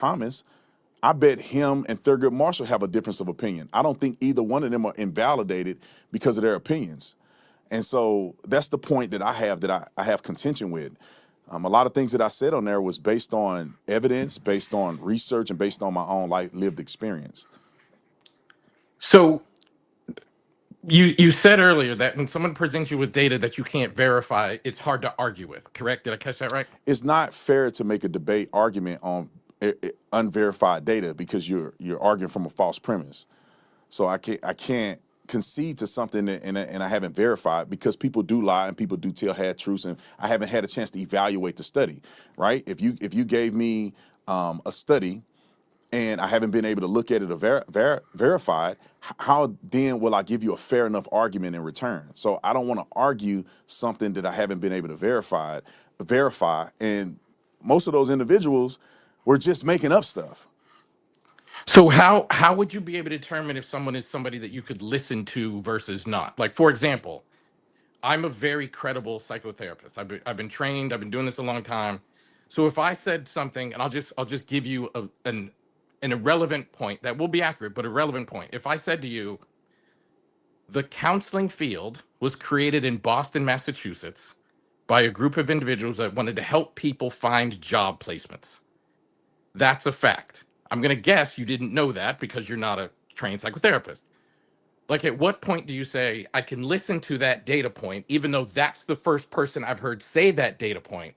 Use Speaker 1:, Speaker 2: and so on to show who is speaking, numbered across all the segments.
Speaker 1: Thomas, I bet him and Thurgood Marshall have a difference of opinion. I don't think either one of them are invalidated because of their opinions. And so that's the point that I have contention with. A lot of things that I said on there was based on evidence, based on research, and based on my own life lived experience.
Speaker 2: So you said earlier that when someone presents you with data that you can't verify, it's hard to argue with. Correct? Did I catch that right?
Speaker 1: It's not fair to make a debate argument on unverified data because you're arguing from a false premise. So I can't concede to something and I haven't verified because people do lie and people do tell half truths, and I haven't had a chance to evaluate the study. Right? If you gave me a study and I haven't been able to look at it or verify it, how then will I give you a fair enough argument in return? So I don't want to argue something that I haven't been able to verify. And most of those individuals were just making up stuff.
Speaker 2: So how would you be able to determine if someone is somebody that you could listen to versus not? Like, for example, I'm a very credible psychotherapist. I've been trained. I've been doing this a long time. So if I said something, and I'll just give you an irrelevant point that will be accurate, but a relevant point. If I said to you, the counseling field was created in Boston, Massachusetts, by a group of individuals that wanted to help people find job placements. That's a fact. I'm going to guess you didn't know that because you're not a trained psychotherapist. Like, at what point do you say, I can listen to that data point, even though that's the first person I've heard say that data point?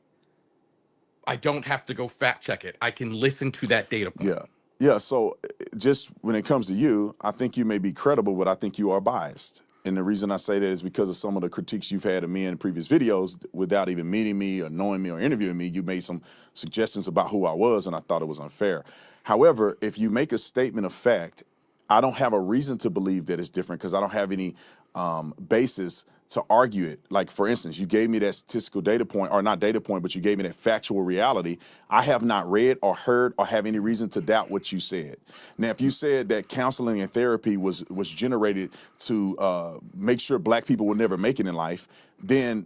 Speaker 2: I don't have to go fact check it. I can listen to that data point.
Speaker 1: Yeah. Yeah. So just when it comes to you, I think you may be credible, but I think you are biased. And the reason I say that is because of some of the critiques you've had of me in previous videos without even meeting me or knowing me or interviewing me. You made some suggestions about who I was, and I thought it was unfair. However, if you make a statement of fact, I don't have a reason to believe that it's different because I don't have any basis to argue it. Like, for instance, you gave me that statistical data point, or not data point, but you gave me that factual reality. I have not read or heard or have any reason to doubt what you said. Now, if you said that counseling and therapy was generated to make sure black people would never make it in life, then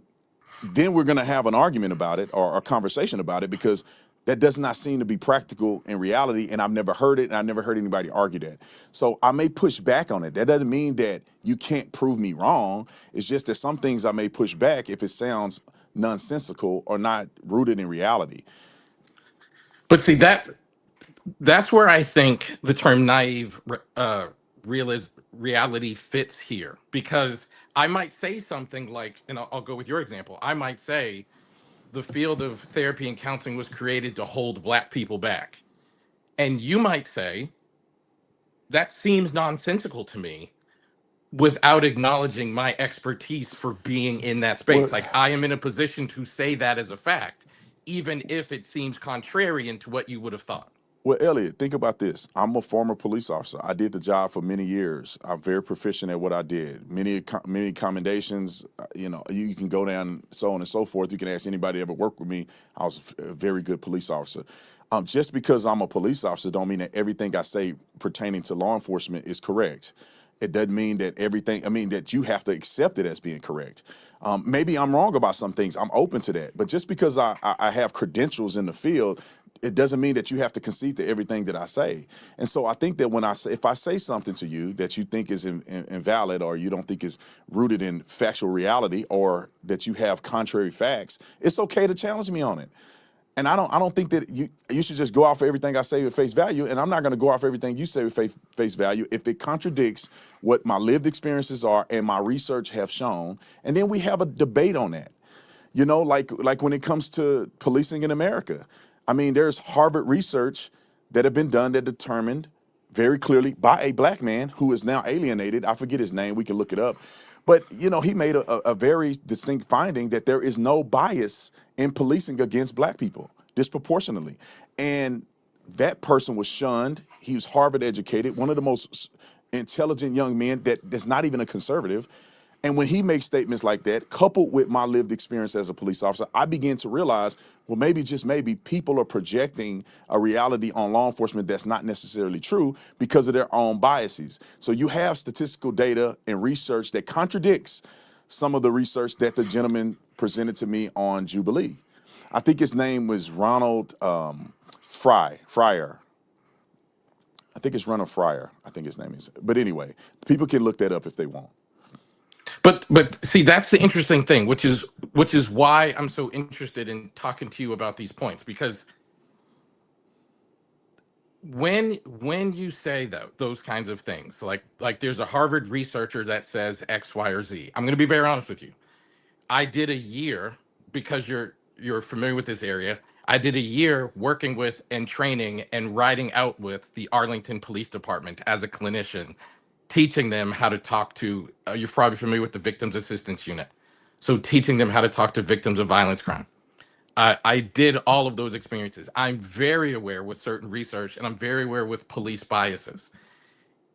Speaker 1: we're going to have an argument about it or a conversation about it because that does not seem to be practical in reality, and I've never heard it, and I've never heard anybody argue that. So I may push back on it. That doesn't mean that you can't prove me wrong. It's just that some things I may push back if it sounds nonsensical or not rooted in reality.
Speaker 2: But see, that's where I think the term naive reality fits here, because I might say something like, and I'll go with your example. I might say the field of therapy and counseling was created to hold black people back, and you might say that seems nonsensical to me, without acknowledging my expertise for being in that
Speaker 1: Well,
Speaker 2: space. Like, I am in a position to say that as a fact, even if it seems contrarian to what you would have thought.
Speaker 1: Well, Elliot, think about this. I'm a former police officer. I did the job for many years. I'm very proficient at what I did. Many commendations. You can go down, so on and so forth. You can ask anybody who ever worked with me. I was a very good police officer. Just because I'm a police officer don't mean that everything I say pertaining to law enforcement is correct. It doesn't mean that everything, I mean, that you have to accept it as being correct. Maybe I'm wrong about some things. I'm open to that. But just because I have credentials in the field, it doesn't mean that you have to concede to everything that I say. And so I think that if I say something to you that you think is invalid, or you don't think is rooted in factual reality, or that you have contrary facts, it's okay to challenge me on it. And I don't think that you should just go off of everything I say with face value. And I'm not going to go off everything you say with face value if it contradicts what my lived experiences are and my research have shown. And then we have a debate on that. Like when it comes to policing in America, I mean, there's Harvard research that have been done that determined very clearly by a black man who is now alienated. I forget his name. We can look it up. But, he made a very distinct finding that there is no bias in policing against black people disproportionately. And that person was shunned. He was Harvard educated, one of the most intelligent young men that's not even a conservative. And when he makes statements like that, coupled with my lived experience as a police officer, I begin to realize, well, maybe, just maybe, people are projecting a reality on law enforcement that's not necessarily true because of their own biases. So you have statistical data and research that contradicts some of the research that the gentleman presented to me on Jubilee. I think his name was Ronald Fryer. I think it's Runner Fryer. I think his name is. But anyway, people can look that up if they want.
Speaker 2: But see, that's the interesting thing, which is why I'm so interested in talking to you about these points, because when you say those kinds of things, like there's a Harvard researcher that says X, Y, or Z. I'm going to be very honest with you. I did a year, because you're familiar with this area. I did a year working with and training and riding out with the Arlington Police Department as a clinician, teaching them how to talk to. You're probably familiar with the Victims Assistance Unit, so teaching them how to talk to victims of violence crime. I did all of those experiences. I'm very aware with certain research, and I'm very aware with police biases.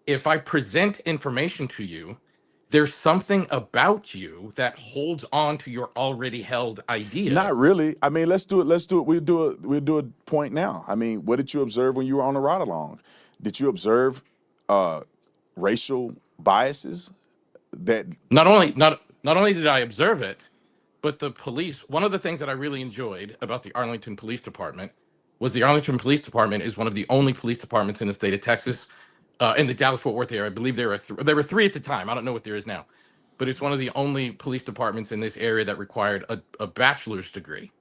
Speaker 2: If I present information to you, there's something about you that holds on to your already held idea.
Speaker 1: Not really. I mean, let's do it. Let's do it. We'll do a point now. I mean, what did you observe when you were on the ride along? Did you observe uh, racial biases that
Speaker 2: Not only did I observe it, but the police. One of the things that I really enjoyed about the Arlington Police Department was the Arlington Police Department is one of the only police departments in the state of Texas, in the Dallas Fort Worth area. I believe there were three at the time. I don't know what there is now, but it's one of the only police departments in this area that required a bachelor's degree.